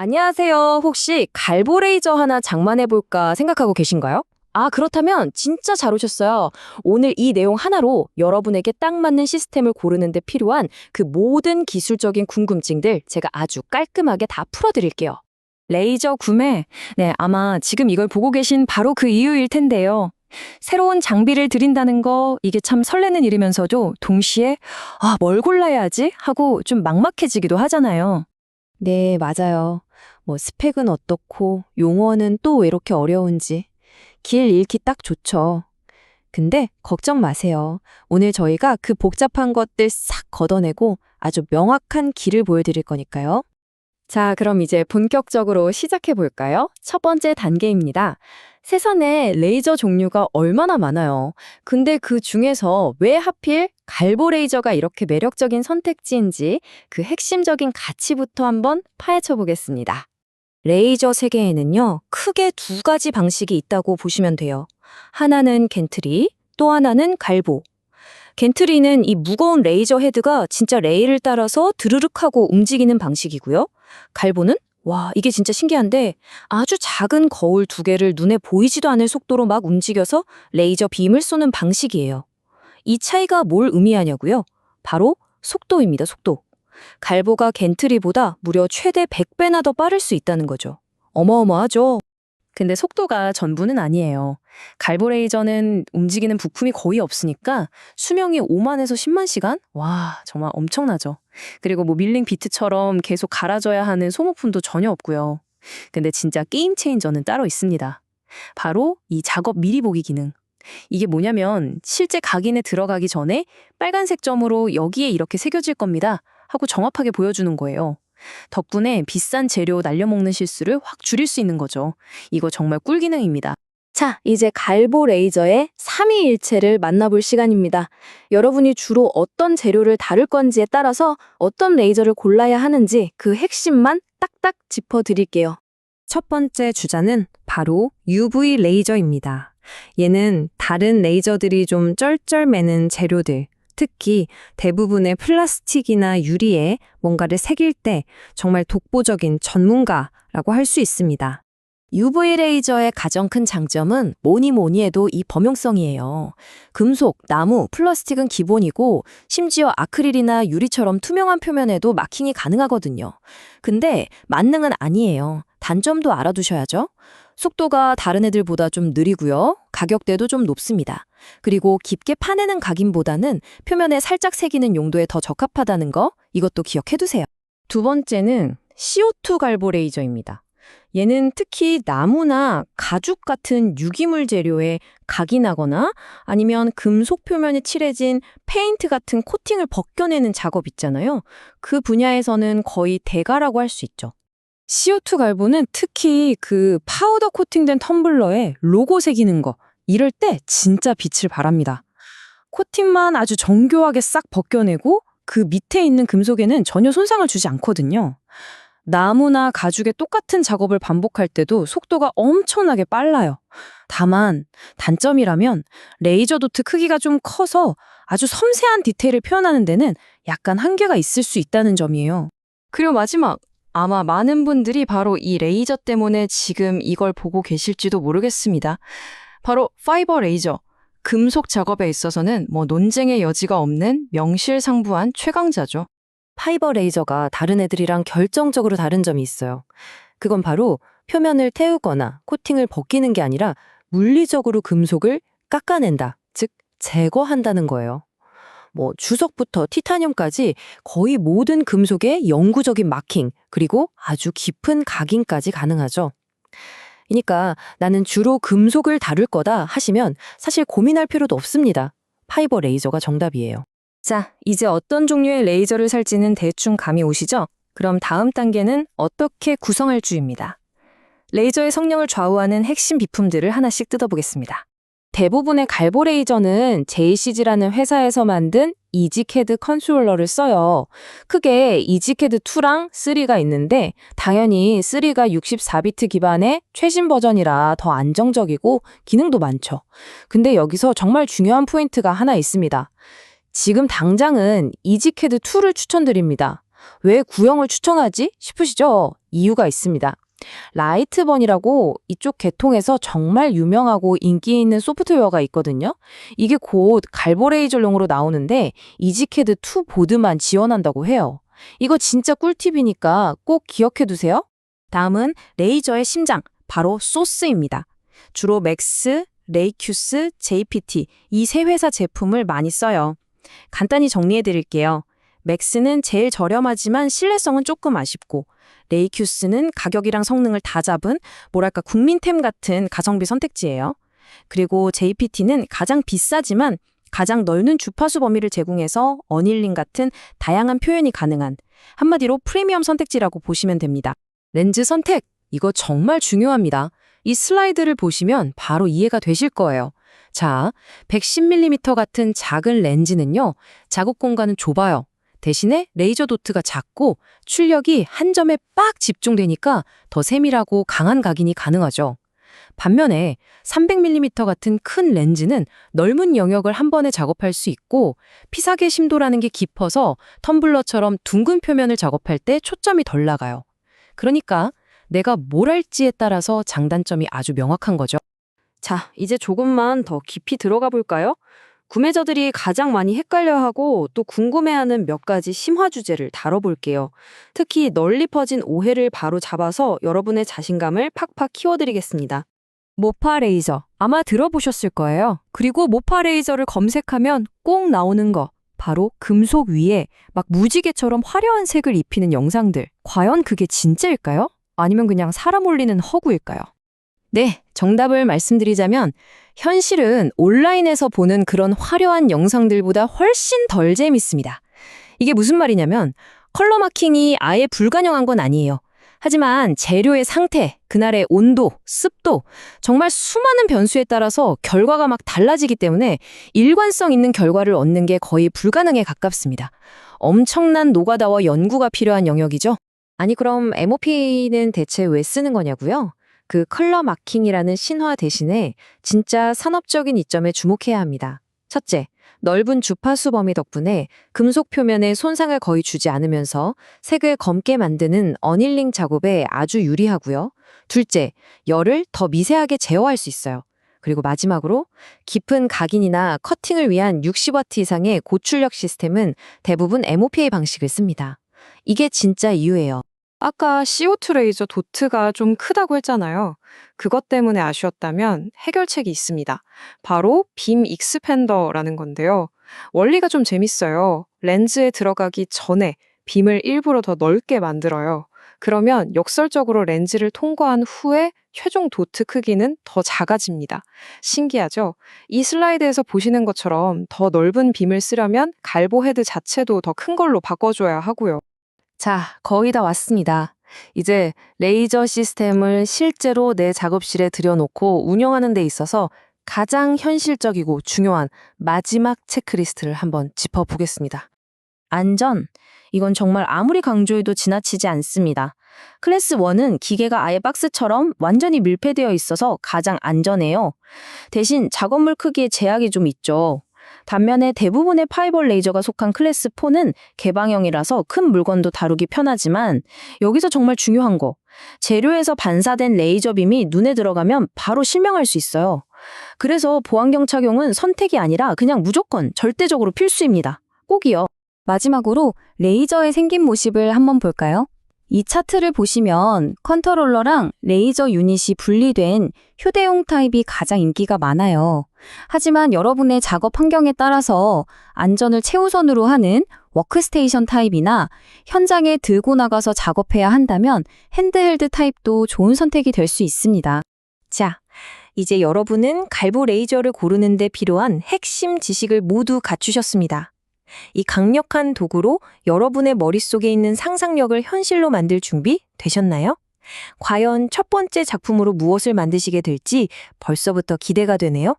안녕하세요. 혹시 갈보 레이저 하나 장만해볼까 생각하고 계신가요? 그렇다면 진짜 잘 오셨어요. 오늘 이 내용 하나로 여러분에게 딱 맞는 시스템을 고르는 데 필요한 그 모든 기술적인 궁금증들 제가 아주 깔끔하게 다 풀어드릴게요. 레이저 구매? 네, 아마 지금 이걸 보고 계신 바로 그 이유일 텐데요. 새로운 장비를 드린다는 거, 이게 참 설레는 일이면서도 동시에, 뭘 골라야 하지? 하고 좀 막막해지기도 하잖아요. 네, 맞아요. 스펙은 어떻고 용어는 또 왜 이렇게 어려운지 길 잃기 딱 좋죠. 근데 걱정 마세요. 오늘 저희가 그 복잡한 것들 싹 걷어내고 아주 명확한 길을 보여드릴 거니까요. 자, 그럼 이제 본격적으로 시작해 볼까요? 첫 번째 단계입니다. 세상에 레이저 종류가 얼마나 많아요. 근데 그 중에서 왜 하필 갈보 레이저가 이렇게 매력적인 선택지인지 그 핵심적인 가치부터 한번 파헤쳐 보겠습니다. 레이저 세계에는요, 크게 두 가지 방식이 있다고 보시면 돼요. 하나는 겐트리, 또 하나는 갈보. 겐트리는 이 무거운 레이저 헤드가 진짜 레일을 따라서 드르륵 하고 움직이는 방식이고요. 갈보는 이게 진짜 신기한데 아주 작은 거울 두 개를 눈에 보이지도 않을 속도로 막 움직여서 레이저 빔을 쏘는 방식이에요. 이 차이가 뭘 의미하냐고요? 바로 속도입니다, 속도. 갈보가 겐트리보다 무려 최대 100배나 더 빠를 수 있다는 거죠. 어마어마하죠? 근데 속도가 전부는 아니에요. 갈보 레이저는 움직이는 부품이 거의 없으니까 수명이 5만에서 10만 시간? 와, 정말 엄청나죠. 그리고 밀링 비트처럼 계속 갈아줘야 하는 소모품도 전혀 없고요. 근데 진짜 게임 체인저는 따로 있습니다. 바로 이 작업 미리 보기 기능. 이게 뭐냐면 실제 각인에 들어가기 전에 빨간색 점으로 여기에 이렇게 새겨질 겁니다 하고 정확하게 보여주는 거예요. 덕분에 비싼 재료 날려먹는 실수를 확 줄일 수 있는 거죠. 이거 정말 꿀 기능입니다. 자, 이제 갈보 레이저의 삼위일체를 만나볼 시간입니다. 여러분이 주로 어떤 재료를 다룰 건지에 따라서 어떤 레이저를 골라야 하는지 그 핵심만 딱딱 짚어드릴게요. 첫 번째 주자는 바로 UV 레이저입니다. 얘는 다른 레이저들이 좀 쩔쩔매는 재료들, 특히 대부분의 플라스틱이나 유리에 뭔가를 새길 때 정말 독보적인 전문가라고 할 수 있습니다. UV 레이저의 가장 큰 장점은 뭐니 해도 이 범용성이에요. 금속, 나무, 플라스틱은 기본이고 심지어 아크릴이나 유리처럼 투명한 표면에도 마킹이 가능하거든요. 근데 만능은 아니에요. 단점도 알아두셔야죠. 속도가 다른 애들보다 좀 느리고요. 가격대도 좀 높습니다. 그리고 깊게 파내는 각인보다는 표면에 살짝 새기는 용도에 더 적합하다는 거, 이것도 기억해두세요. 두 번째는 CO2 갈보 레이저입니다. 얘는 특히 나무나 가죽 같은 유기물 재료에 각인하거나 아니면 금속 표면에 칠해진 페인트 같은 코팅을 벗겨내는 작업 있잖아요. 그 분야에서는 거의 대가라고 할 수 있죠. CO2 갈보는 특히 그 파우더 코팅된 텀블러에 로고 새기는 거, 이럴 때 진짜 빛을 발합니다. 코팅만 아주 정교하게 싹 벗겨내고 그 밑에 있는 금속에는 전혀 손상을 주지 않거든요. 나무나 가죽의 똑같은 작업을 반복할 때도 속도가 엄청나게 빨라요. 다만 단점이라면 레이저 도트 크기가 좀 커서 아주 섬세한 디테일을 표현하는 데는 약간 한계가 있을 수 있다는 점이에요. 그리고 마지막, 아마 많은 분들이 바로 이 레이저 때문에 지금 이걸 보고 계실지도 모르겠습니다. 바로 파이버 레이저. 금속 작업에 있어서는 논쟁의 여지가 없는 명실상부한 최강자죠. 파이버 레이저가 다른 애들이랑 결정적으로 다른 점이 있어요. 그건 바로 표면을 태우거나 코팅을 벗기는 게 아니라 물리적으로 금속을 깎아낸다, 즉 제거한다는 거예요. 주석부터 티타늄까지 거의 모든 금속의 영구적인 마킹, 그리고 아주 깊은 각인까지 가능하죠. 그러니까 나는 주로 금속을 다룰 거다 하시면 사실 고민할 필요도 없습니다. 파이버 레이저가 정답이에요. 자, 이제 어떤 종류의 레이저를 살지는 대충 감이 오시죠? 그럼 다음 단계는 어떻게 구성할지입니다. 레이저의 성능을 좌우하는 핵심 비품들을 하나씩 뜯어보겠습니다. 대부분의 갈보 레이저는 JCG라는 회사에서 만든 이지캐드 컨트롤러를 써요. 크게 이지캐드 2랑 3가 있는데 당연히 3가 64비트 기반의 최신 버전이라 더 안정적이고 기능도 많죠. 근데 여기서 정말 중요한 포인트가 하나 있습니다. 지금 당장은 이지캐드 2를 추천드립니다. 왜 구형을 추천하지? 싶으시죠? 이유가 있습니다. 라이트번이라고 이쪽 계통에서 정말 유명하고 인기 있는 소프트웨어가 있거든요. 이게 곧 갈보레이저용으로 나오는데 이지캐드 2 보드만 지원한다고 해요. 이거 진짜 꿀팁이니까 꼭 기억해 두세요. 다음은 레이저의 심장, 바로 소스입니다. 주로 맥스, 레이큐스, JPT 이 세 회사 제품을 많이 써요. 간단히 정리해 드릴게요. 맥스는 제일 저렴하지만 신뢰성은 조금 아쉽고, 레이큐스는 가격이랑 성능을 다 잡은 뭐랄까 국민템 같은 가성비 선택지예요. 그리고 JPT는 가장 비싸지만 가장 넓은 주파수 범위를 제공해서 어닐링 같은 다양한 표현이 가능한 한마디로 프리미엄 선택지라고 보시면 됩니다. 렌즈 선택, 이거 정말 중요합니다. 이 슬라이드를 보시면 바로 이해가 되실 거예요. 자, 110mm 같은 작은 렌즈는요, 자국 공간은 좁아요. 대신에 레이저 도트가 작고 출력이 한 점에 빡 집중되니까 더 세밀하고 강한 각인이 가능하죠. 반면에 300mm 같은 큰 렌즈는 넓은 영역을 한 번에 작업할 수 있고 피사계 심도라는 게 깊어서 텀블러처럼 둥근 표면을 작업할 때 초점이 덜 나가요. 그러니까 내가 뭘 할지에 따라서 장단점이 아주 명확한 거죠. 자, 이제 조금만 더 깊이 들어가 볼까요? 구매자들이 가장 많이 헷갈려하고 또 궁금해하는 몇 가지 심화 주제를 다뤄볼게요. 특히 널리 퍼진 오해를 바로 잡아서 여러분의 자신감을 팍팍 키워드리겠습니다. 모파 레이저, 아마 들어보셨을 거예요. 그리고 모파 레이저를 검색하면 꼭 나오는 거, 바로 금속 위에 막 무지개처럼 화려한 색을 입히는 영상들. 과연 그게 진짜일까요? 아니면 그냥 사람 올리는 허구일까요? 네, 정답을 말씀드리자면 현실은 온라인에서 보는 그런 화려한 영상들보다 훨씬 덜 재밌습니다. 이게 무슨 말이냐면 컬러 마킹이 아예 불가능한 건 아니에요. 하지만 재료의 상태, 그날의 온도, 습도, 정말 수많은 변수에 따라서 결과가 막 달라지기 때문에 일관성 있는 결과를 얻는 게 거의 불가능에 가깝습니다. 엄청난 노가다와 연구가 필요한 영역이죠. 아니 그럼 MOP는 대체 왜 쓰는 거냐고요? 그 컬러 마킹이라는 신화 대신에 진짜 산업적인 이점에 주목해야 합니다. 첫째, 넓은 주파수 범위 덕분에 금속 표면에 손상을 거의 주지 않으면서 색을 검게 만드는 어닐링 작업에 아주 유리하고요. 둘째, 열을 더 미세하게 제어할 수 있어요. 그리고 마지막으로 깊은 각인이나 커팅을 위한 60W 이상의 고출력 시스템은 대부분 MOPA 방식을 씁니다. 이게 진짜 이유예요. 아까 CO2 레이저 도트가 좀 크다고 했잖아요. 그것 때문에 아쉬웠다면 해결책이 있습니다. 바로 빔 익스펜더라는 건데요. 원리가 좀 재밌어요. 렌즈에 들어가기 전에 빔을 일부러 더 넓게 만들어요. 그러면 역설적으로 렌즈를 통과한 후에 최종 도트 크기는 더 작아집니다. 신기하죠? 이 슬라이드에서 보시는 것처럼 더 넓은 빔을 쓰려면 갈보 헤드 자체도 더 큰 걸로 바꿔줘야 하고요. 자, 거의 다 왔습니다. 이제 레이저 시스템을 실제로 내 작업실에 들여놓고 운영하는 데 있어서 가장 현실적이고 중요한 마지막 체크리스트를 한번 짚어보겠습니다. 안전. 이건 정말 아무리 강조해도 지나치지 않습니다. 클래스 1은 기계가 아예 박스처럼 완전히 밀폐되어 있어서 가장 안전해요. 대신 작업물 크기에 제약이 좀 있죠. 반면에 대부분의 파이버 레이저가 속한 클래스 4는 개방형이라서 큰 물건도 다루기 편하지만 여기서 정말 중요한 거, 재료에서 반사된 레이저 빔이 눈에 들어가면 바로 실명할 수 있어요. 그래서 보안경 착용은 선택이 아니라 그냥 무조건 절대적으로 필수입니다. 꼭이요. 마지막으로 레이저의 생긴 모습을 한번 볼까요? 이 차트를 보시면 컨트롤러랑 레이저 유닛이 분리된 휴대용 타입이 가장 인기가 많아요. 하지만 여러분의 작업 환경에 따라서 안전을 최우선으로 하는 워크스테이션 타입이나 현장에 들고 나가서 작업해야 한다면 핸드헬드 타입도 좋은 선택이 될 수 있습니다. 자, 이제 여러분은 갈보 레이저를 고르는 데 필요한 핵심 지식을 모두 갖추셨습니다. 이 강력한 도구로 여러분의 머릿속에 있는 상상력을 현실로 만들 준비 되셨나요? 과연 첫 번째 작품으로 무엇을 만드시게 될지 벌써부터 기대가 되네요.